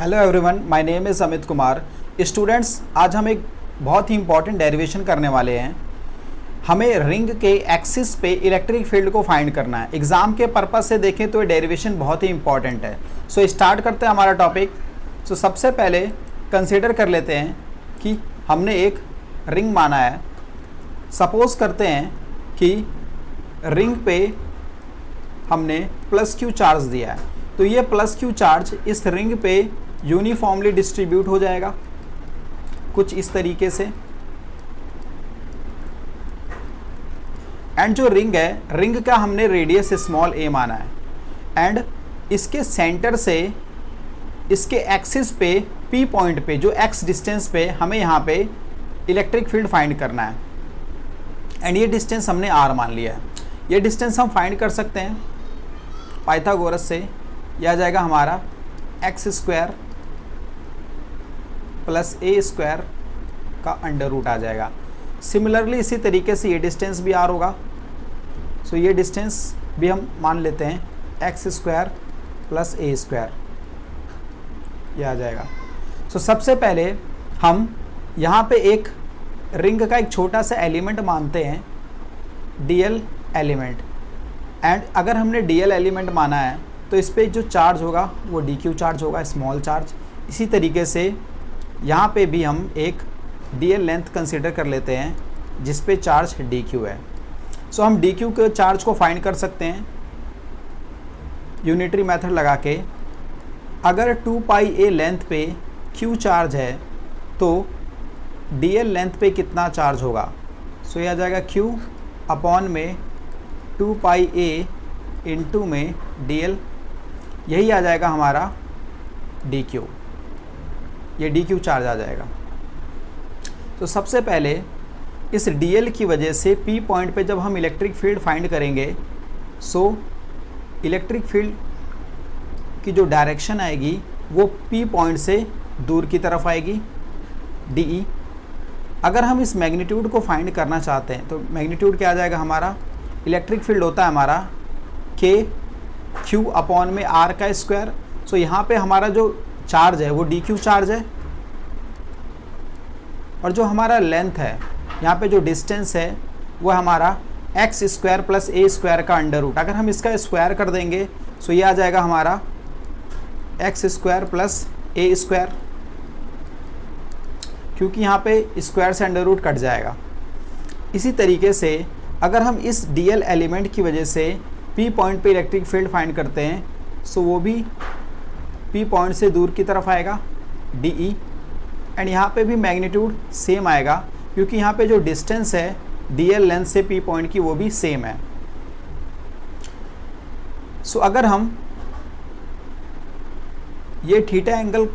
Hello everyone, my name is Amit Kumar. Students, आज हम एक बहुत ही इंपॉर्टेंट डेरिवेशन करने वाले हैं। हमें रिंग के एक्सिस पे इलेक्ट्रिक फील्ड को फाइंड करना है। एग्ज़ाम के पर्पस से देखें तो ये डेरिवेशन बहुत ही इंपॉर्टेंट है। सो स्टार्ट करते हैं हमारा टॉपिक। सो सबसे पहले कंसीडर कर लेते हैं कि हमने एक रिंग माना है। सपोज़ करते हैं कि रिंग पे हमने प्लस क्यू चार्ज दिया है, तो ये प्लस क्यू चार्ज इस रिंग पे यूनिफॉर्मली डिस्ट्रीब्यूट हो जाएगा कुछ इस तरीके से। एंड जो रिंग है, रिंग का हमने रेडियस स्मॉल ए माना है। एंड इसके सेंटर से इसके एक्सिस पे पी पॉइंट पे, जो एक्स डिस्टेंस पे हमें यहाँ पे इलेक्ट्रिक फील्ड फाइंड करना है। एंड ये डिस्टेंस हमने आर मान लिया है। ये डिस्टेंस हम फाइंड कर सकते हैं पाइथागोरस से। यह आ जाएगा हमारा एक्स स्क्वायर प्लस ए स्क्वायर का अंडर रूट आ जाएगा। सिमिलरली इसी तरीके से ये डिस्टेंस भी आर होगा। सो ये डिस्टेंस भी हम मान लेते हैं एक्स स्क्वायर प्लस ए स्क्वायर, ये आ जाएगा। सो सबसे पहले हम यहाँ पे एक रिंग का एक छोटा सा एलिमेंट मानते हैं, डीएल एलिमेंट। एंड अगर हमने डीएल एलिमेंट माना है तो इस पर जो चार्ज होगा वो डी क्यू चार्ज होगा, स्मॉल चार्ज। इसी तरीके से यहाँ पे भी हम एक डीएल लेंथ कंसीडर कर लेते हैं जिस पे चार्ज डी क्यू है। सो हम डी क्यू के चार्ज को फाइंड कर सकते हैं यूनिटरी मेथड लगा के। अगर 2 पाई ए लेंथ पे क्यू चार्ज है तो डीएल लेंथ पे कितना चार्ज होगा। सो ये आ जाएगा क्यू अपॉन में 2 पाई ए इंटू में डीएल, यही आ जाएगा हमारा डी क्यू। ये डी क्यू चार्ज आ जाएगा। तो सबसे पहले इस डीएल की वजह से पी पॉइंट पे जब हम इलेक्ट्रिक फील्ड फाइंड करेंगे, सो इलेक्ट्रिक फील्ड की जो डायरेक्शन आएगी वो पी पॉइंट से दूर की तरफ आएगी, डीई। अगर हम इस मैग्नीट्यूड को फाइंड करना चाहते हैं तो मैग्नीट्यूड क्या आ जाएगा हमारा, इलेक्ट्रिक फील्ड होता है हमारा के क्यू अपॉन में आर का स्क्वायर। सो यहाँ पे हमारा जो चार्ज है वो डी क्यू चार्ज है, और जो हमारा लेंथ है, यहाँ पे जो डिस्टेंस है वो हमारा एक्स स्क्वायर प्लस ए स्क्वायर का अंडर रूट। अगर हम इसका स्क्वायर कर देंगे सो ये आ जाएगा हमारा एक्स स्क्वायर प्लस ए स्क्वायर, क्योंकि यहाँ पे स्क्वायर से अंडर रूट कट जाएगा। इसी तरीके से अगर हम इस डीएल एलिमेंट की वजह से पी पॉइंट पे इलेक्ट्रिक फील्ड फाइंड करते हैं, सो वो भी पी पॉइंट से दूर की तरफ आएगा, डीई। एंड यहाँ पे भी मैग्नीट्यूड सेम आएगा, क्योंकि यहाँ पे जो डिस्टेंस है डीएल लेंथ से पी पॉइंट की वो भी सेम है। सो अगर हम ये थीटा एंगल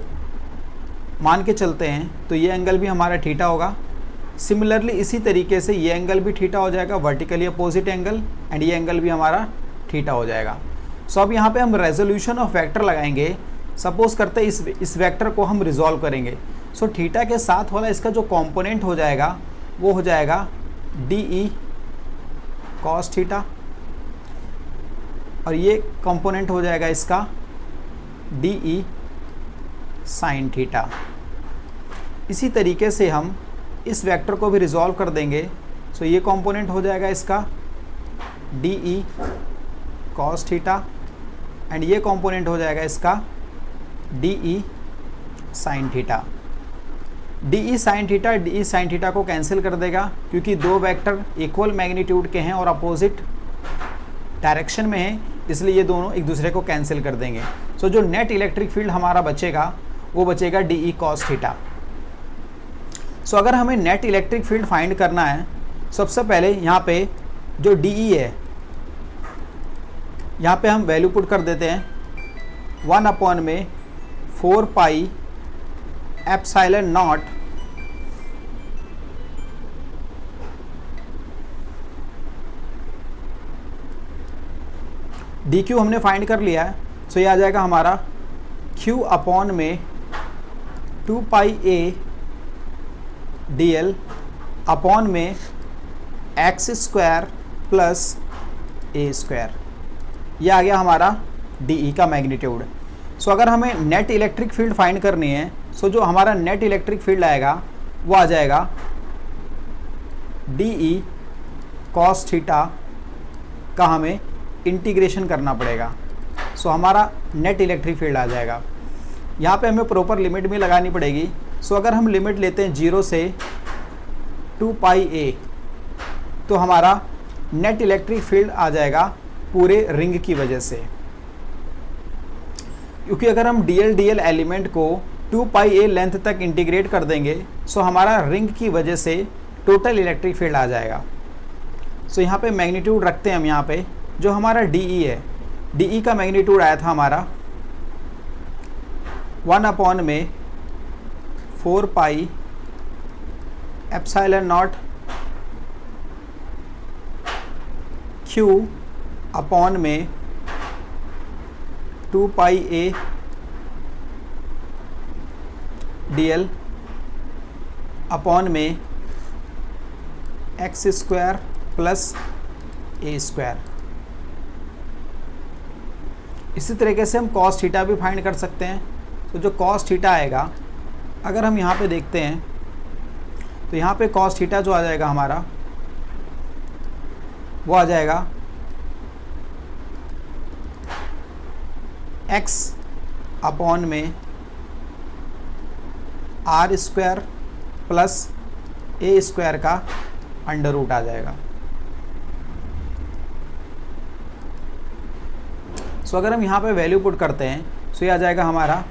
मान के चलते हैं तो ये एंगल भी हमारा थीटा होगा। सिमिलरली इसी तरीके से ये एंगल भी थीटा हो जाएगा, वर्टिकली अपोजिट एंगल। एंड ये एंगल भी हमारा थीटा हो जाएगा। सो अब यहाँ पे हम रेजोल्यूशन ऑफ वेक्टर लगाएंगे। सपोज करते हैं इस वेक्टर को हम रिजॉल्व करेंगे। सो थीटा के साथ वाला इसका जो कंपोनेंट हो जाएगा वो हो जाएगा डीई कॉस थीटा, और ये कंपोनेंट हो जाएगा इसका डीई साइन थीटा। इसी तरीके से हम इस वेक्टर को भी रिजॉल्व कर देंगे। सो ये कंपोनेंट हो जाएगा इसका डीई कॉस थीटा, एंड ये कंपोनेंट हो जाएगा इसका dE sine theta. DE sine theta को कैंसिल कर देगा, क्योंकि दो वेक्टर इक्वल मैग्नीट्यूड के हैं और अपोजिट डायरेक्शन में हैं, इसलिए ये दोनों एक दूसरे को कैंसिल कर देंगे। सो जो नेट इलेक्ट्रिक फील्ड हमारा बचेगा वो बचेगा डीई कॉस थीटा। सो अगर हमें नेट इलेक्ट्रिक फील्ड फाइंड करना है, सबसे पहले यहाँ पे जो डीई है यहाँ पे हम वैल्यू पुट कर देते हैं 1 अपॉन में 4 pi epsilon not D Q हमने फाइंड कर लिया है। सो ये आ जाएगा हमारा क्यू अपॉन में 2 पाई ए डी एल अपॉन में एक्स स्क्वायर प्लस ए स्क्वायर। ये आ गया हमारा डी ई का मैग्नीट्यूड। सो अगर हमें नेट इलेक्ट्रिक फील्ड फाइंड करनी है, सो जो हमारा नेट इलेक्ट्रिक फील्ड आएगा वो आ जाएगा DE cos थीटा का हमें इंटीग्रेशन करना पड़ेगा। सो हमारा नेट इलेक्ट्रिक फील्ड आ जाएगा। यहाँ पे हमें प्रॉपर लिमिट भी लगानी पड़ेगी। सो अगर हम लिमिट लेते हैं 0 से 2 पाई a, तो हमारा नेट इलेक्ट्रिक फील्ड आ जाएगा पूरे रिंग की वजह से, क्योंकि अगर हम DL एलिमेंट को 2 पाई a लेंथ तक इंटीग्रेट कर देंगे, सो हमारा रिंग की वजह से टोटल इलेक्ट्रिक फील्ड आ जाएगा। सो यहाँ पे मैग्नीट्यूड रखते हैं हम, यहाँ पे जो हमारा DE है, DE का मैग्नीट्यूड आया था हमारा 1 में 4 pi epsilon not Q upon में 2 पाई a DL अपॉन में x square plus a square. इसी तरीके से हम cos थीटा भी फाइंड कर सकते हैं। तो जो cos थीटा आएगा, अगर हम यहाँ पे देखते हैं तो यहाँ पे cos थीटा जो आ जाएगा हमारा, वो आ जाएगा x अपॉन में r square plus a square का अंडर रूट आ जाएगा। सो अगर हम यहाँ पे वैल्यू पुट करते हैं, सो ये आ जाएगा हमारा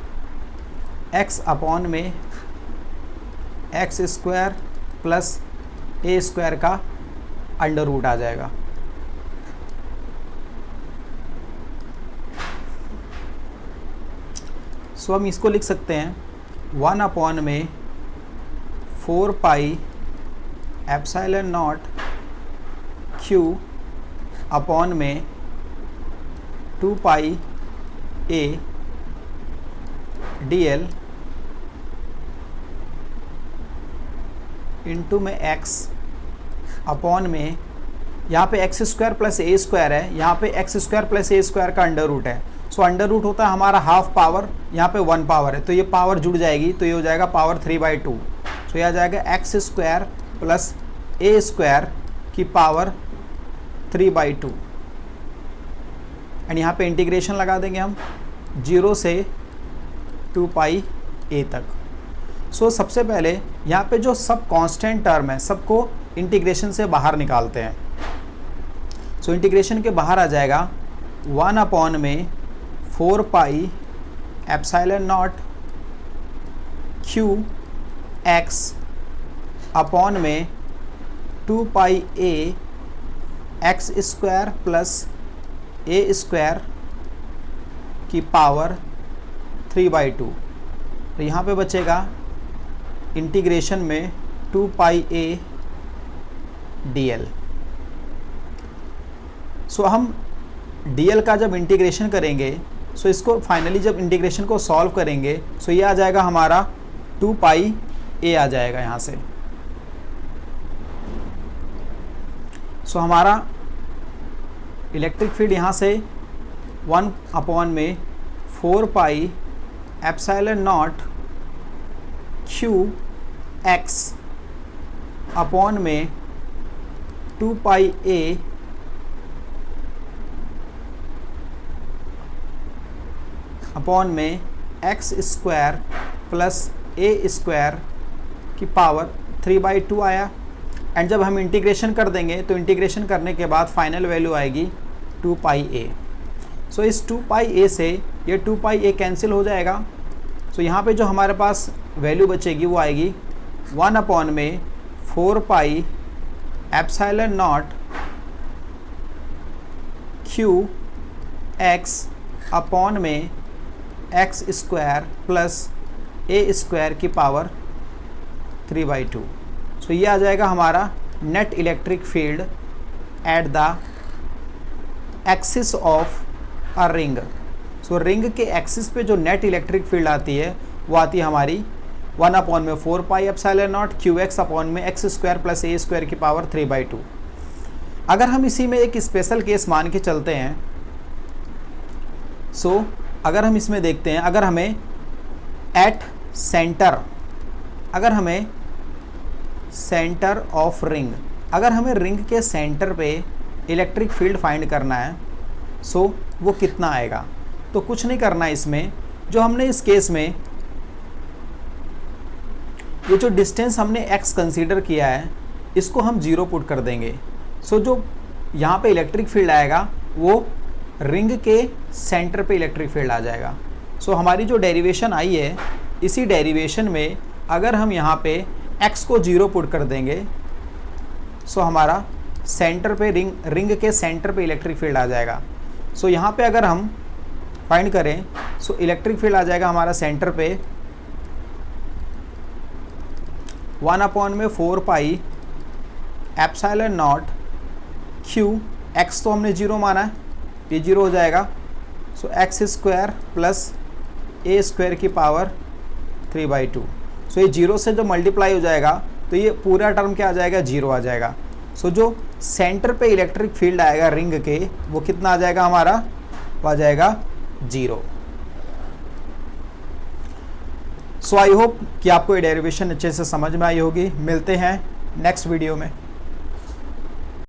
x अपॉन में x square plus a square का अंडर रूट आ जाएगा। सो हम इसको लिख सकते हैं 1 अपॉन में 4 pi epsilon not Q upon में 2 पाई a DL इंटू में x अपॉन में, यहाँ पे x square plus a square है, यहाँ पे x square plus a square का अंडर रूट है। सो अंडर रूट होता है हमारा हाफ पावर, यहाँ पे 1 पावर है, तो ये पावर जुड़ जाएगी, तो ये हो जाएगा पावर 3/2। सो ये आ जाएगा x square plus a square की पावर 3/2। एंड यहाँ पे इंटीग्रेशन लगा देंगे हम 0 से 2 पाई a तक। सो सबसे पहले यहाँ पे जो सब कांस्टेंट टर्म है, सबको इंटीग्रेशन से बाहर निकालते हैं। सो इंटीग्रेशन के बाहर आ जाएगा 1 अपॉन में 4 pi epsilon not Q x upon में 2 पाई a x square plus a square की पावर 3/2। तो यहाँ पे बचेगा इंटीग्रेशन में 2 पाई a DL। सो हम DL का जब इंटीग्रेशन करेंगे, सो इसको फाइनली जब इंटीग्रेशन को सॉल्व करेंगे, सो ये आ जाएगा हमारा 2 पाई a आ जाएगा यहाँ से। सो हमारा इलेक्ट्रिक फील्ड यहाँ से 1 अपॉन में 4 pi epsilon not Q x upon में 2 पाई a अपॉन में x square plus a square की पावर 3/2 आया। एंड जब हम इंटीग्रेशन कर देंगे, तो इंटीग्रेशन करने के बाद फाइनल वैल्यू आएगी 2 पाई a। सो इस 2 पाई a से ये 2 पाई a कैंसिल हो जाएगा। सो यहाँ पे जो हमारे पास वैल्यू बचेगी वो आएगी 1 अपॉन में 4 pi epsilon not Q x upon में x square plus a square की पावर 3/2। सो ये आ जाएगा हमारा net electric field at the axis of a ring. So ring के एक्सिस पे जो नेट इलेक्ट्रिक फील्ड आती है, वो आती है हमारी 1 अपॉन में 4 pi epsilon not Q x upon में x square plus a square की पावर 3/2। अगर हम इसी में एक स्पेशल केस मान के चलते हैं, सो अगर हम इसमें देखते हैं, अगर हमें एट सेंटर, अगर हमें सेंटर ऑफ रिंग, अगर हमें रिंग के सेंटर पे इलेक्ट्रिक फील्ड फाइंड करना है, सो वो कितना आएगा। तो कुछ नहीं करना है इसमें, जो हमने इस केस में ये जो डिस्टेंस हमने x कंसीडर किया है इसको हम 0 पुट कर देंगे। सो जो यहाँ पे इलेक्ट्रिक फील्ड आएगा वो रिंग के सेंटर पे इलेक्ट्रिक फील्ड आ जाएगा। सो हमारी जो डेरिवेशन आई है, इसी डेरिवेशन में अगर हम यहाँ पे x को 0 पुट कर देंगे, सो हमारा सेंटर पे रिंग के सेंटर पे इलेक्ट्रिक फील्ड आ जाएगा। सो यहाँ पे अगर हम फाइंड करें, सो इलेक्ट्रिक फील्ड आ जाएगा हमारा सेंटर पे 1/4 pi epsilon not Q, x तो हमने 0 माना है, ये 0 हो जाएगा। सो x square plus a square की पावर 3/2। सो ये 0 से जो मल्टीप्लाई हो जाएगा तो ये पूरा टर्म क्या आ जाएगा, 0 आ जाएगा। सो जो सेंटर पे इलेक्ट्रिक फील्ड आएगा रिंग के, वो कितना आ जाएगा हमारा, वो आ जाएगा 0। सो आई होप कि आपको ये डेरिवेशन अच्छे से समझ में आई होगी। मिलते हैं नेक्स्ट वीडियो में।